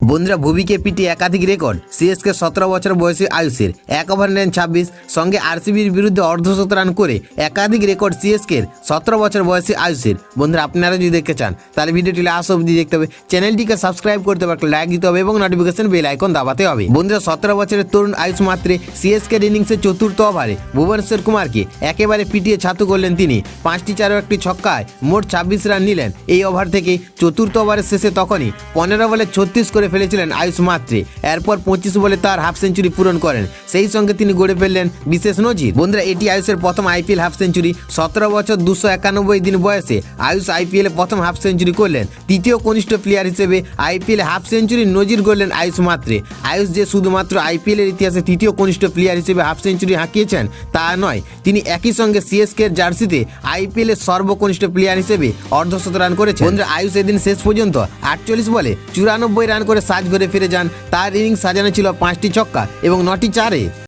বন্ধুরা ভুবিকে পিটিয়ে একাধিক রেকর্ড। সিএসকে 17 বছর বয়সী আয়ুষের 1 ওভার নেন 26, সঙ্গে আরসিবির বিরুদ্ধে অর্ধশত রান করে একাধিক রেকর্ড সিএসকের 17 বছর বয়সী আয়ুষের। বন্ধুরা আপনারা যদি দেখতে চান তাহলে ভিডিওটি লাস্ট অবধি দেখতে হবে, চ্যানেলটিকে সাবস্ক্রাইব করতে হবে, লাইক দিতে হবে এবং নোটিফিকেশন বেল আইকন দাবাতে হবে। বন্ধুরা 17 বছরের তরুণ আয়ুষ মাত্রে সিএসকে ইনিংসের চতুর্থ ওভারে ভুবনেশ্বর কুমারকে একেবারে পিটিয়ে ছাতু করলেন তিনি। 5টি 4 ও 1টি ছক্কায় মোট 26 রান নিলেন। এই ওভার থেকে চতুর্থ ওভারের শেষে তখনই 15 বলে 36 করে ফেলেছিলেন আয়ুষ মাত্রে। এরপর 25 বলে তার হাফ সেঞ্চুরি পূরণ করেন, সেই সঙ্গে তিনি গড়ে ফেললেন বিশেষ নজির। বন্ধুরা এটি আয়ুষের প্রথম আইপিএল হাফ সেঞ্চুরি। 17 বছর 291 দিন বয়সে আয়ুষ আইপিএলে প্রথম হাফ সেঞ্চুরি করলেন। তৃতীয় কনিষ্ঠ প্লেয়ার হিসেবে আইপিএলে হাফ সেঞ্চুরির নজির গড়লেন আয়ুষ মাত্রে। আয়ুষ যে শুধুমাত্র আইপিএলের ইতিহাসে তৃতীয় কনিষ্ঠ প্লেয়ার হিসেবে হাফ সেঞ্চুরি হাঁকিয়েছেন তা নয়, তিনি একই সঙ্গে সিএসকে এর জার্সিতে আইপিএলের সর্বকনিষ্ঠ প্লেয়ার হিসেবে অর্ধশত রান করেছেন। বন্ধুরা আয়ুষ এদিন শেষ পর্যন্ত 48 বলে 94 রান করে সাজ ঘরে ফিরে যান। তার ইনিংস সাজানো ছিল 5টি ছক্কা এবং 9টি চারে।